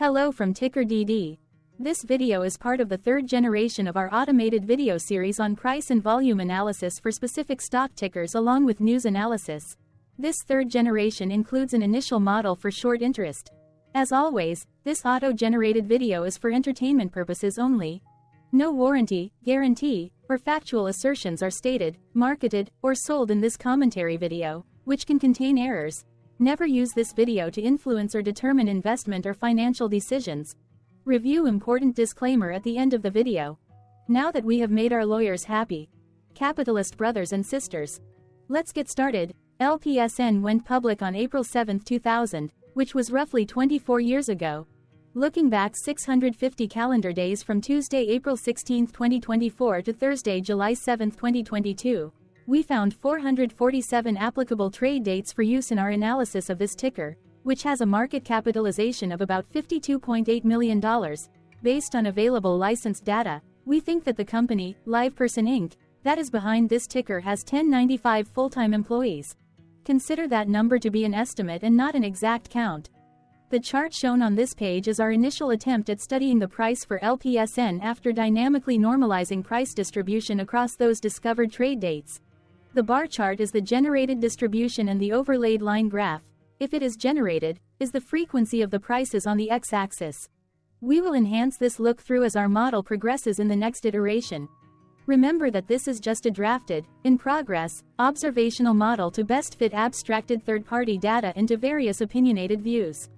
Hello from TickerDD. This video is part of the third generation of our automated video series on price and volume analysis for specific stock tickers along with news analysis. This third generation includes an initial model for short interest. As always, this auto-generated video is for entertainment purposes only. No warranty, guarantee, or factual assertions are stated, marketed, or sold in this commentary video, which can contain errors. Never use this video to influence or determine investment or financial decisions. Review important disclaimer at the end of the video. Now that we have made our lawyers happy, capitalist brothers and sisters, let's get started. LPSN went public on April 7, 2000, which was roughly 24 years ago. Looking back 650 calendar days from Tuesday, April 16, 2024 to Thursday, July 7, 2022. We found 447 applicable trade dates for use in our analysis of this ticker, which has a market capitalization of about $52.8 million. Based on available licensed data, we think that the company, LPSN Inc., that is behind this ticker has 1095 full-time employees. Consider that number to be an estimate and not an exact count. The chart shown on this page is our initial attempt at studying the price for LPSN after dynamically normalizing price distribution across those discovered trade dates. The bar chart is the generated distribution and the overlaid line graph, if it is generated, is the frequency of the prices on the x-axis. We will enhance this look-through as our model progresses in the next iteration. Remember that this is just a drafted, in progress, observational model to best fit abstracted third-party data into various opinionated views.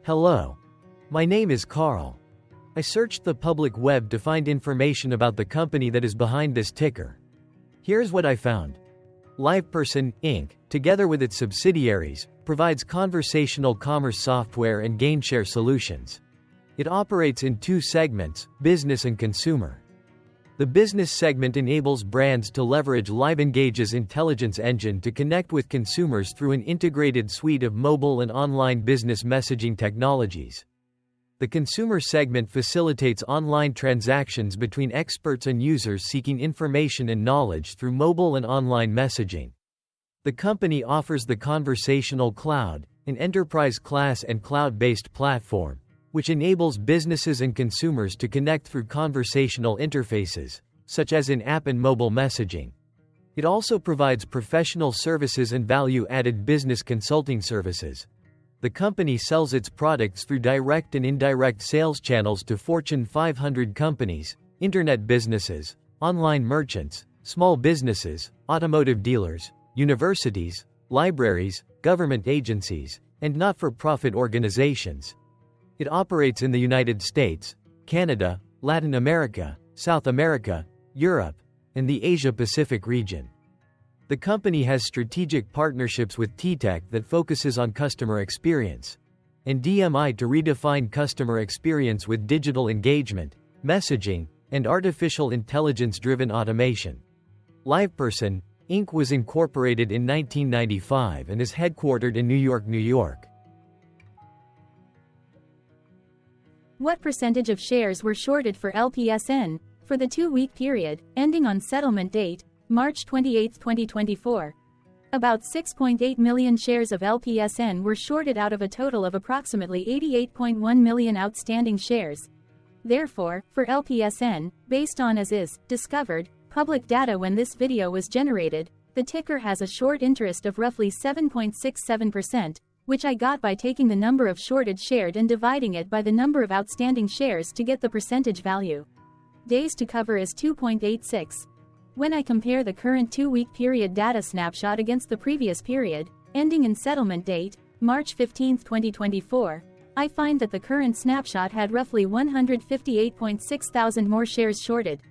Hello. My name is Carl. I searched the public web to find information about the company that is behind this ticker. Here's what I found. LPSN Inc., together with its subsidiaries, provides conversational commerce software and gainshare solutions. It operates in two segments, business and consumer. The business segment enables brands to leverage LPSN's intelligence engine to connect with consumers through an integrated suite of mobile and online business messaging technologies. The consumer segment facilitates online transactions between experts and users seeking information and knowledge through mobile and online messaging. The company offers the Conversational Cloud, an enterprise-class and cloud-based platform, which enables businesses and consumers to connect through conversational interfaces, such as in-app and mobile messaging. It also provides professional services and value-added business consulting services. The company sells its products through direct and indirect sales channels to Fortune 500 companies, internet businesses, online merchants, small businesses, automotive dealers, universities, libraries, government agencies, and not-for-profit organizations. It operates in the United States, Canada, Latin America, South America, Europe, and the Asia-Pacific region. The company has strategic partnerships with TTech that focuses on customer experience, and DMI to redefine customer experience with digital engagement, messaging, and artificial intelligence-driven automation. LPSN Inc. was incorporated in 1995 and is headquartered in New York, New York. What percentage of shares were shorted for LPSN for the 2-week period, ending on settlement date, March 28, 2024. About 6.8 million shares of LPSN were shorted out of a total of approximately 88.1 million outstanding shares. Therefore, for LPSN, based on as is, discovered, public data when this video was generated, the ticker has a short interest of roughly 7.67%, which I got by taking the number of shorted shared and dividing it by the number of outstanding shares to get the percentage value. Days to cover is 2.86. When I compare the current 2-week period data snapshot against the previous period, ending in settlement date, March 15, 2024, I find that the current snapshot had roughly 158.6 thousand more shares shorted.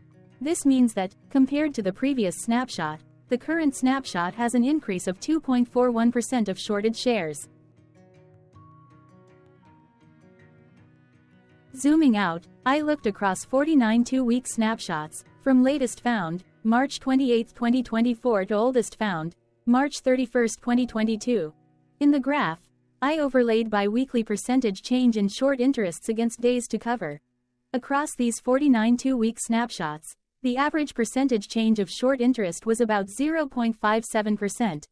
This means that, compared to the previous snapshot, the current snapshot has an increase of 2.41% of shorted shares. Zooming out, I looked across 49 2-week snapshots, from latest found, March 28, 2024 to oldest found, March 31, 2022. In the graph, I overlaid bi-weekly percentage change in short interests against days to cover. Across these 49 2-week snapshots, the average percentage change of short interest was about 0.57%.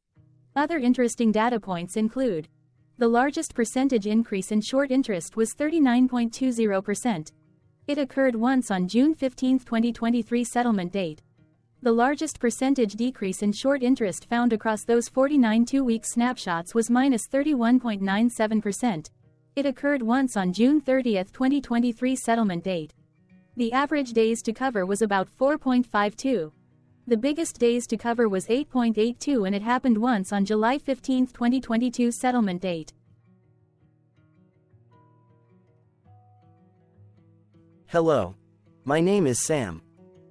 Other interesting data points include: the largest percentage increase in short interest was 39.20%. It occurred once on June 15, 2023 settlement date. The largest percentage decrease in short interest found across those 49 two-week snapshots was minus 31.97%. It occurred once on June 30, 2023 settlement date. The average days to cover was about 4.52. The biggest days to cover was 8.82 and it happened once on July 15, 2022 settlement date. Hello. My name is Sam.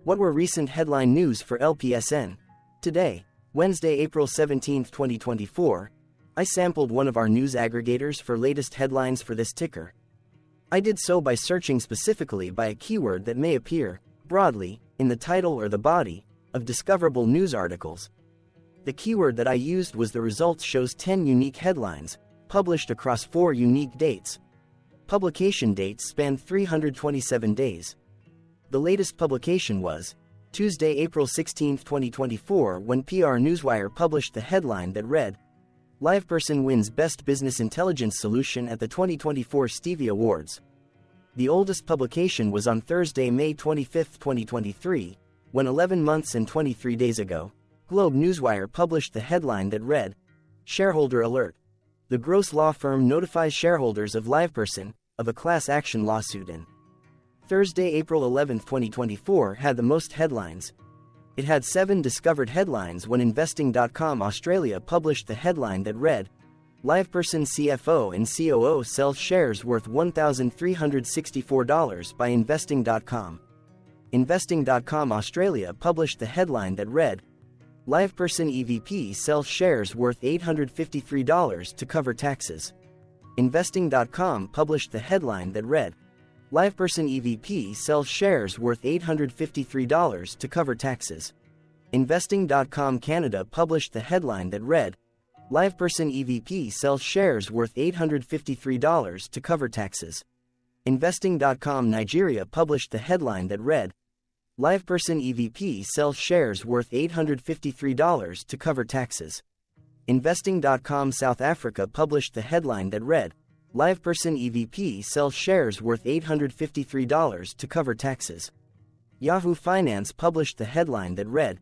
What were recent headline news for LPSN? Today, Wednesday, April 17, 2024, I sampled one of our news aggregators for latest headlines for this ticker. I did so by searching specifically by a keyword that may appear, broadly, in the title or the body of discoverable news articles. The keyword that I used was the results shows 10 unique headlines, published across 4 unique dates. Publication dates spanned 327 days. The latest publication was Tuesday, April 16, 2024, when PR Newswire published the headline that read, "LivePerson wins Best Business Intelligence Solution at the 2024 Stevie Awards." The oldest publication was on Thursday, May 25, 2023, when 11 months and 23 days ago, Globe Newswire published the headline that read, "Shareholder Alert. The Gross Law Firm notifies shareholders of LivePerson of a class action lawsuit." In Thursday, April 11, 2024 had the most headlines. It had 7 discovered headlines when Investing.com Australia published the headline that read, "LivePerson CFO and COO sells shares worth $1,364 by Investing.com." Investing.com Australia published the headline that read, "LivePerson EVP sells shares worth $853 to cover taxes." Investing.com published the headline that read, "LivePerson EVP sells shares worth $853 to cover taxes." Investing.com Canada published the headline that read, "LivePerson EVP sells shares worth $853 to cover taxes." Investing.com Nigeria published the headline that read, "LivePerson EVP sells shares worth $853 to cover taxes." Investing.com South Africa published the headline that read, "LivePerson EVP sells shares worth $853 to cover taxes." Yahoo Finance published the headline that read,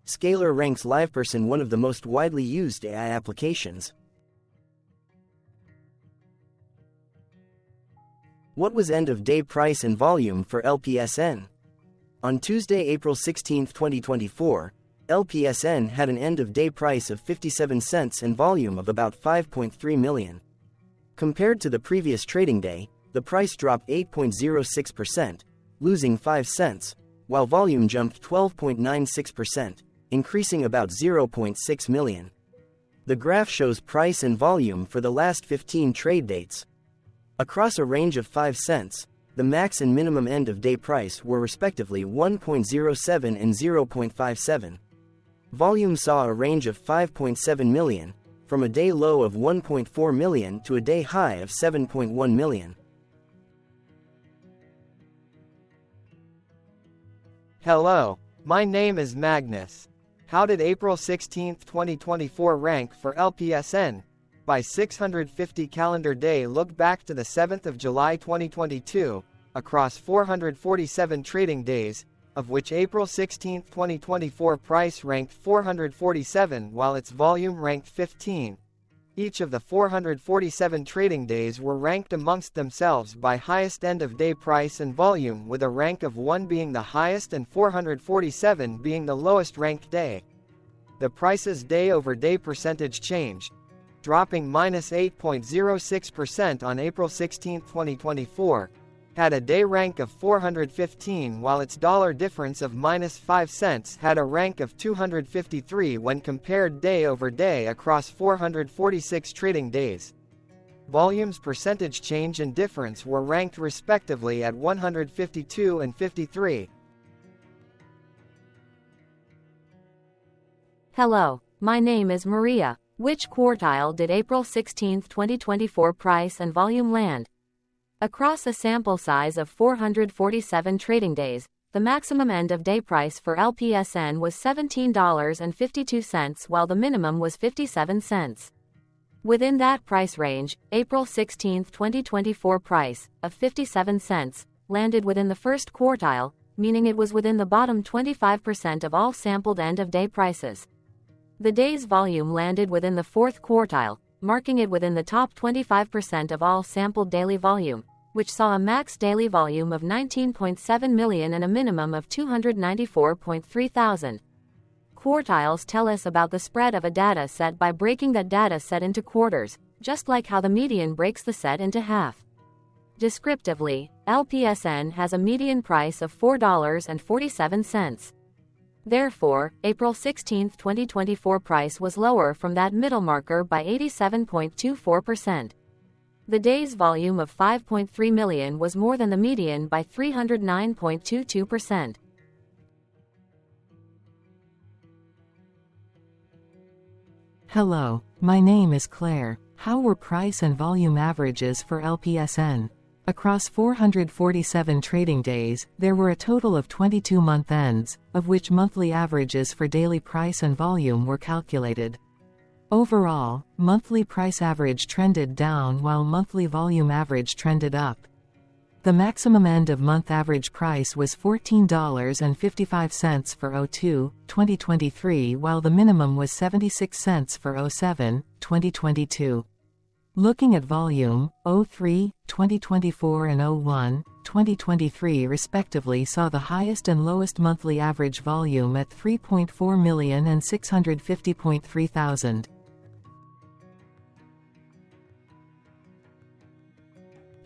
"Scalar ranks LivePerson one of the most widely used AI applications." What was end-of-day price and volume for LPSN? On Tuesday, April 16, 2024, LPSN had an end-of-day price of 57 cents and volume of about 5.3 million. Compared to the previous trading day, the price dropped 8.06%, losing 5 cents, while volume jumped 12.96%, increasing about 0.6 million. The graph shows price and volume for the last 15 trade dates. Across a range of 5 cents, the max and minimum end-of-day price were respectively 1.07 and 0.57. Volume saw a range of 5.7 million, from a day low of 1.4 million to a day high of 7.1 million. Hello, my name is Magnus. How did April 16, 2024 rank for LPSN? By 650 calendar day, look back to the 7th of July 2022, across 447 trading days, of which April 16, 2024 price ranked 447 while its volume ranked 15. Each of the 447 trading days were ranked amongst themselves by highest end-of-day price and volume, with a rank of 1 being the highest and 447 being the lowest ranked day. The price's day-over-day percentage change, dropping minus 8.06% on April 16, 2024, had a day rank of 415 while its dollar difference of minus 5 cents had a rank of 253 when compared day over day across 446 trading days. Volume's percentage change and difference were ranked respectively at 152 and 53. Hello, my name is Maria. Which quartile did April 16, 2024 price and volume land? Across a sample size of 447 trading days, The maximum end-of-day price for LPSN was $17.52 while the minimum was 57 cents. Within that price range, April 16, 2024 price, of 57 cents, landed within the first quartile, meaning it was within the bottom 25% of all sampled end-of-day prices. The day's volume landed within the fourth quartile, marking it within the top 25% of all sampled daily volume, which saw a max daily volume of 19.7 million and a minimum of 294.3 thousand. Quartiles tell us about the spread of a data set by breaking that data set into quarters, just like how the median breaks the set into half. Descriptively, LPSN has a median price of $4.47. Therefore, April 16, 2024 price was lower from that middle marker by 87.24%. The day's volume of 5.3 million was more than the median by 309.22%. Hello, my name is Claire. How were price and volume averages for LPSN? Across 447 trading days, there were a total of 22 month ends, of which monthly averages for daily price and volume were calculated. Overall, monthly price average trended down while monthly volume average trended up. The maximum end-of-month average price was $14.55 for 02, 2023 while the minimum was 76 cents for 07, 2022. Looking at volume, 03, 2024 and 01, 2023 respectively saw the highest and lowest monthly average volume at 3.4 million and 650.3 thousand.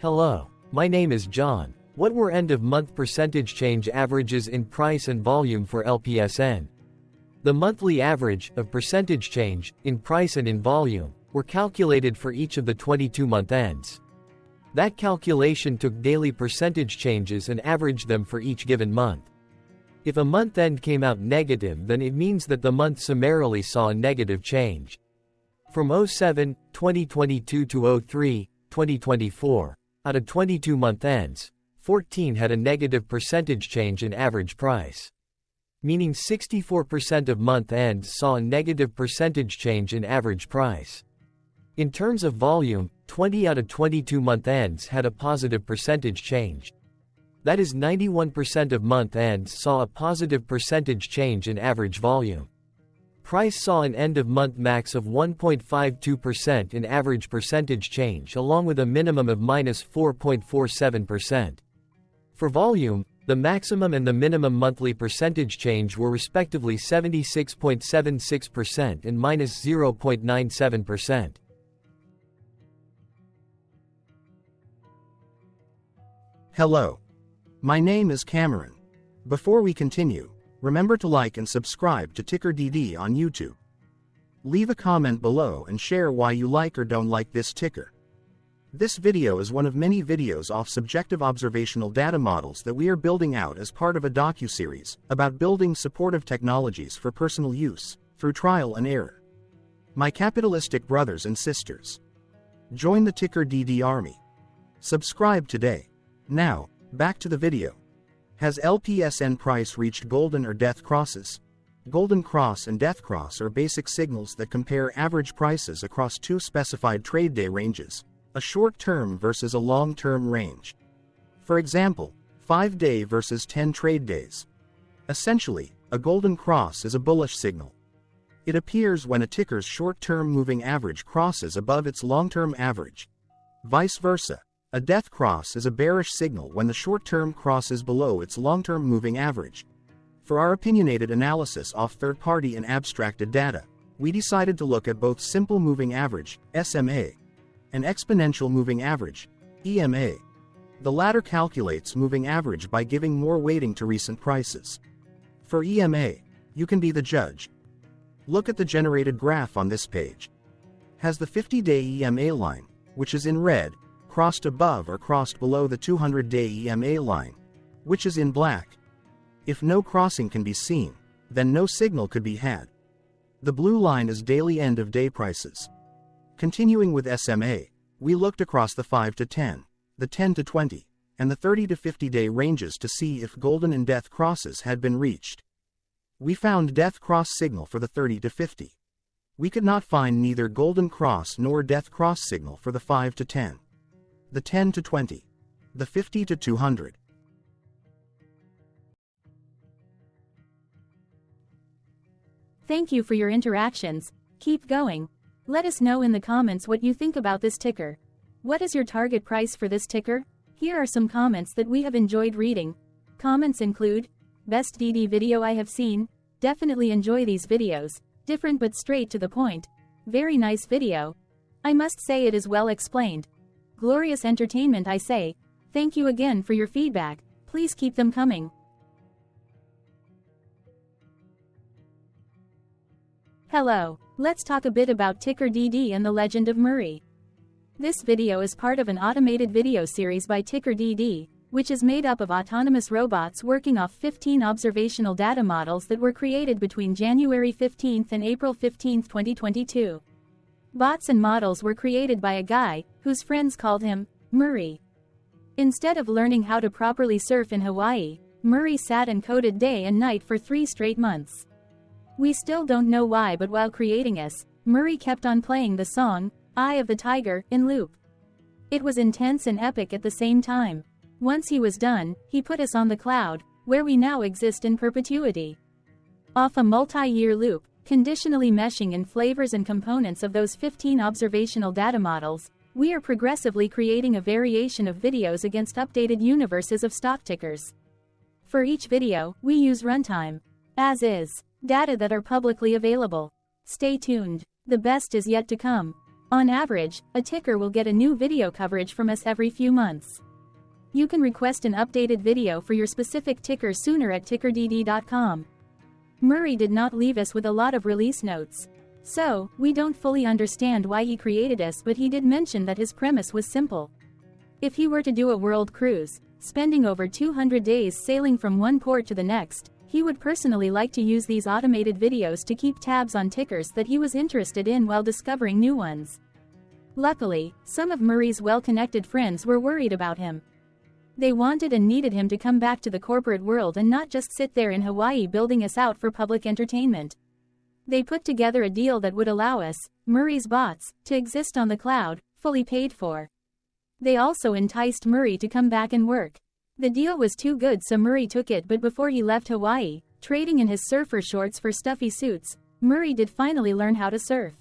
Hello, my name is John. What were end-of-month percentage change averages in price and volume for LPSN? The monthly average of percentage change in price and in volume were calculated for each of the 22-month ends. That calculation took daily percentage changes and averaged them for each given month. If a month end came out negative, then it means that the month summarily saw a negative change. From 07, 2022 to 03, 2024, out of 22 month ends, 14 had a negative percentage change in average price. Meaning 64% of month ends saw a negative percentage change in average price. In terms of volume, 20 out of 22 month ends had a positive percentage change. That is 91% of month ends saw a positive percentage change in average volume. Price saw an end-of-month max of 1.52% in average percentage change along with a minimum of minus 4.47%. For volume, the maximum and the minimum monthly percentage change were respectively 76.76% and minus 0.97%. Hello. My name is Cameron. Before we continue, remember to like and subscribe to TickerDD on YouTube. Leave a comment below and share why you like or don't like this ticker. This video is one of many videos off subjective observational data models that we are building out as part of a docu-series about building supportive technologies for personal use, through trial and error. My capitalistic brothers and sisters, join the TickerDD army. Subscribe today. Now, back to the video. Has LPSN price reached golden or death crosses? Golden cross and death cross are basic signals that compare average prices across two specified trade day ranges, a short-term versus a long-term range. For example, 5-day versus 10 trade days. Essentially, a golden cross is a bullish signal. It appears when a ticker's short-term moving average crosses above its long-term average. Vice versa. A death cross is a bearish signal when the short-term crosses below its long-term moving average. For our opinionated analysis off third-party and abstracted data, we decided to look at both simple moving average, SMA, and exponential moving average, EMA. The latter calculates moving average by giving more weighting to recent prices. For EMA, you can be the judge. Look at the generated graph on this page. Has the 50-day EMA line, which is in red, crossed above or crossed below the 200-day EMA line, which is in black? If no crossing can be seen, then no signal could be had. The blue line is daily end-of-day prices. Continuing with SMA, we looked across the 5 to 10, the 10 to 20, and the 30 to 50 day ranges to see if golden and death crosses had been reached. We found death cross signal for the 30 to 50. We could not find neither golden cross nor death cross signal for the 5 to 10, the 10 to 20, the 50 to 200. Thank you for your interactions. Keep going. Let us know in the comments what you think about this ticker. What is your target price for this ticker? Here are some comments that we have enjoyed reading. Comments include, best DD video I have seen, definitely enjoy these videos, different but straight to the point, very nice video. I must say it is well explained. Glorious entertainment I say, thank you again for your feedback, please keep them coming. Hello, let's talk a bit about TickerDD and the Legend of Murray. This video is part of an automated video series by TickerDD, which is made up of autonomous robots working off 15 observational data models that were created between January 15 and April 15, 2022. Bots and models were created by a guy, whose friends called him Murray. Instead of learning how to properly surf in Hawaii, Murray sat and coded day and night for 3 straight months. We still don't know why, but while creating us, Murray kept on playing the song, Eye of the Tiger, in loop. It was intense and epic at the same time. Once he was done, he put us on the cloud, where we now exist in perpetuity. Off a multi-year loop, conditionally meshing in flavors and components of those 15 observational data models, we are progressively creating a variation of videos against updated universes of stock tickers. For each video, we use runtime, as is, data that are publicly available. Stay tuned, the best is yet to come. On average, a ticker will get a new video coverage from us every few months. You can request an updated video for your specific ticker sooner at TickerDD.com. Murray did not leave us with a lot of release notes. So, we don't fully understand why he created us, but he did mention that his premise was simple. If he were to do a world cruise, spending over 200 days sailing from one port to the next, he would personally like to use these automated videos to keep tabs on tickers that he was interested in while discovering new ones. Luckily, some of Murray's well-connected friends were worried about him. They wanted and needed him to come back to the corporate world and not just sit there in Hawaii building us out for public entertainment. They put together a deal that would allow us, Murray's bots, to exist on the cloud, fully paid for. They also enticed Murray to come back and work. The deal was too good, so Murray took it, but before he left Hawaii, trading in his surfer shorts for stuffy suits, Murray did finally learn how to surf.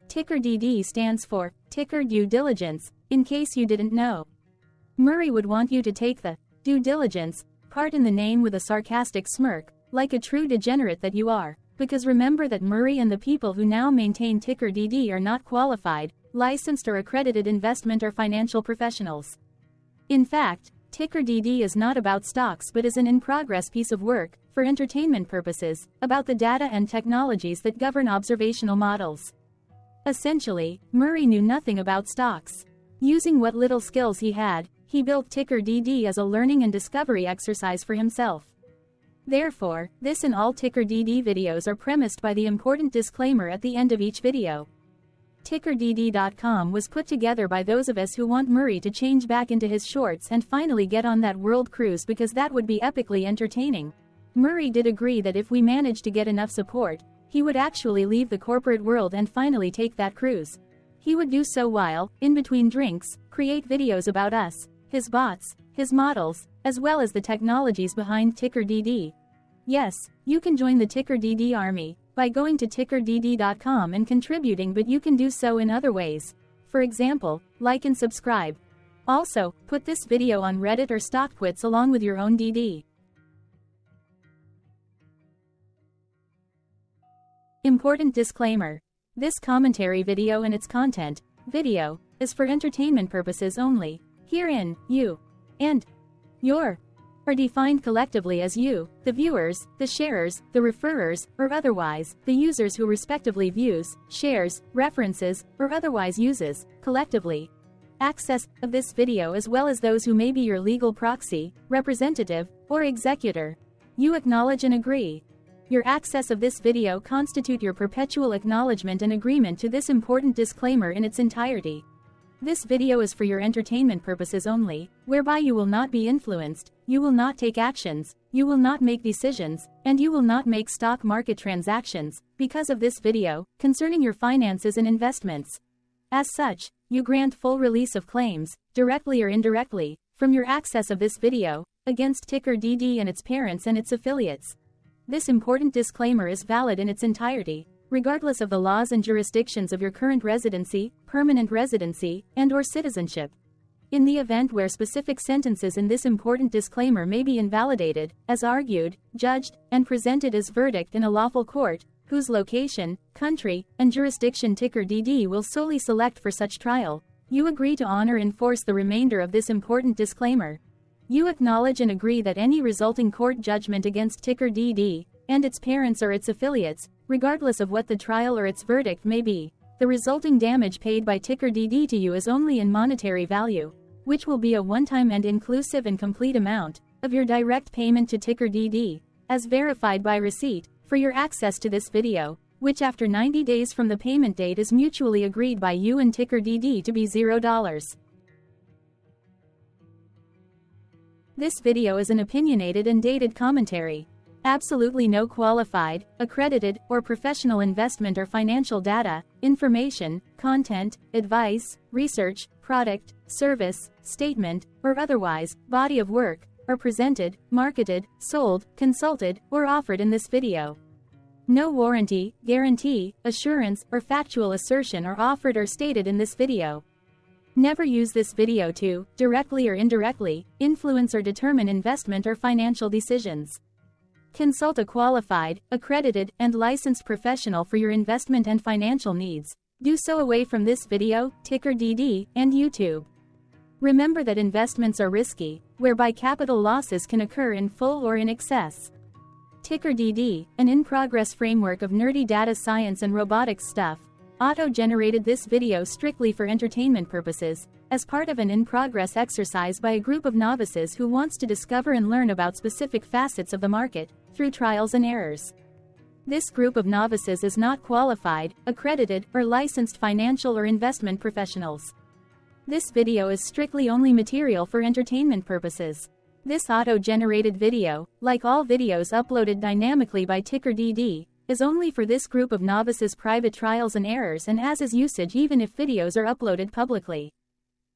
TickerDD stands for Ticker Due Diligence, in case you didn't know. Murray would want you to take the due diligence part in the name with a sarcastic smirk, like a true degenerate that you are, because remember that Murray and the people who now maintain TickerDD are not qualified, licensed or accredited investment or financial professionals. In fact, TickerDD is not about stocks but is an in-progress piece of work, for entertainment purposes, about the data and technologies that govern observational models. Essentially, Murray knew nothing about stocks. Using what little skills he had, he built TickerDD as a learning and discovery exercise for himself. Therefore, this and all TickerDD videos are premised by the important disclaimer at the end of each video. TickerDD.com was put together by those of us who want Murray to change back into his shorts and finally get on that world cruise, because that would be epically entertaining. Murray did agree that if we managed to get enough support, he would actually leave the corporate world and finally take that cruise. He would do so while, in between drinks, create videos about us, his bots, his models, as well as the technologies behind TickerDD. Yes, you can join the TickerDD army by going to TickerDD.com and contributing, but you can do so in other ways. For example, like and subscribe. Also, put this video on Reddit or StockTwits along with your own DD. Important disclaimer. This commentary video and its content, video, is for entertainment purposes only. Herein, you and your are defined collectively as you, the viewers, the sharers, the referrers, or otherwise, the users who respectively views, shares, references, or otherwise uses, collectively, access of this video, as well as those who may be your legal proxy, representative, or executor. You acknowledge and agree. Your access of this video constitute your perpetual acknowledgement and agreement to this important disclaimer in its entirety. This video is for your entertainment purposes only, whereby you will not be influenced, you will not take actions, you will not make decisions, and you will not make stock market transactions, because of this video, concerning your finances and investments. As such, you grant full release of claims, directly or indirectly, from your access of this video, against TickerDD and its parents and its affiliates. This important disclaimer is valid in its entirety, regardless of the laws and jurisdictions of your current residency, permanent residency, and/or citizenship. In the event where specific sentences in this important disclaimer may be invalidated, as argued, judged, and presented as verdict in a lawful court, whose location, country, and jurisdiction TickerDD will solely select for such trial, you agree to honor and enforce the remainder of this important disclaimer. You acknowledge and agree that any resulting court judgment against TickerDD, and its parents or its affiliates, regardless of what the trial or its verdict may be, the resulting damage paid by TickerDD to you is only in monetary value, which will be a one-time and inclusive and complete amount of your direct payment to TickerDD, as verified by receipt, for your access to this video, which after 90 days from the payment date is mutually agreed by you and TickerDD to be $0. This video is an opinionated and dated commentary. Absolutely no qualified, accredited, or professional investment or financial data, information, content, advice, research, product, service, statement, or otherwise, body of work, are presented, marketed, sold, consulted, or offered in this video. No warranty, guarantee, assurance, or factual assertion are offered or stated in this video. Never use this video to, directly or indirectly, influence or determine investment or financial decisions. Consult a qualified, accredited, and licensed professional for your investment and financial needs. Do so away from this video, TickerDD, and YouTube. Remember that investments are risky, whereby capital losses can occur in full or in excess. TickerDD, an in-progress framework of nerdy data science and robotics stuff, auto-generated this video strictly for entertainment purposes, as part of an in-progress exercise by a group of novices who wants to discover and learn about specific facets of the market, through trials and errors. This group of novices is not qualified, accredited, or licensed financial or investment professionals. This video is strictly only material for entertainment purposes. This auto-generated video, like all videos uploaded dynamically by TickerDD, is only for this group of novices' private trials and errors and as is usage even if videos are uploaded publicly.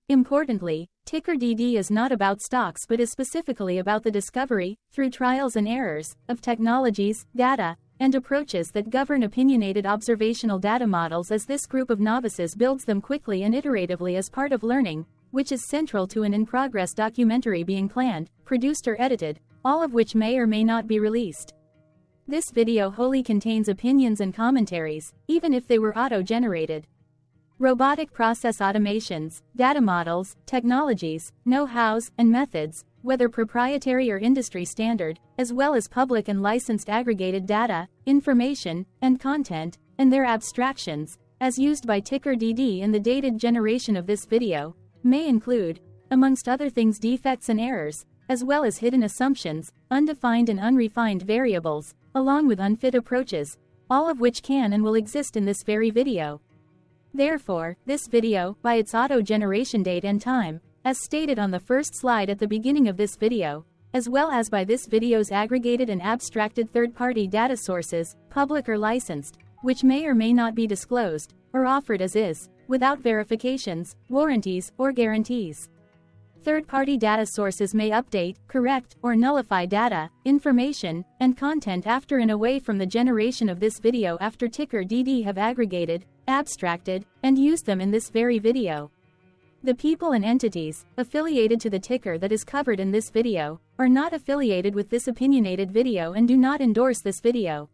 Importantly, TickerDD is not about stocks but is specifically about the discovery, through trials and errors, of technologies, data, and approaches that govern opinionated observational data models as this group of novices builds them quickly and iteratively as part of learning, which is central to an in-progress documentary being planned, produced or edited, all of which may or may not be released. This video wholly contains opinions and commentaries, even if they were auto-generated. Robotic process automations, data models, technologies, know-hows, and methods, whether proprietary or industry standard, as well as public and licensed aggregated data, information, and content, and their abstractions, as used by TickerDD in the dated generation of this video, may include, amongst other things, defects and errors, as well as hidden assumptions, undefined and unrefined variables, along with unfit approaches, all of which can and will exist in this very video. Therefore, this video, by its auto-generation date and time, as stated on the first slide at the beginning of this video, as well as by this video's aggregated and abstracted third-party data sources, public or licensed, which may or may not be disclosed, or offered as is, without verifications, warranties, or guarantees. Third-party data sources may update, correct, or nullify data, information, and content after and away from the generation of this video after TickerDD have aggregated, abstracted, and used them in this very video. The people and entities affiliated to the ticker that is covered in this video are not affiliated with this opinionated video and do not endorse this video.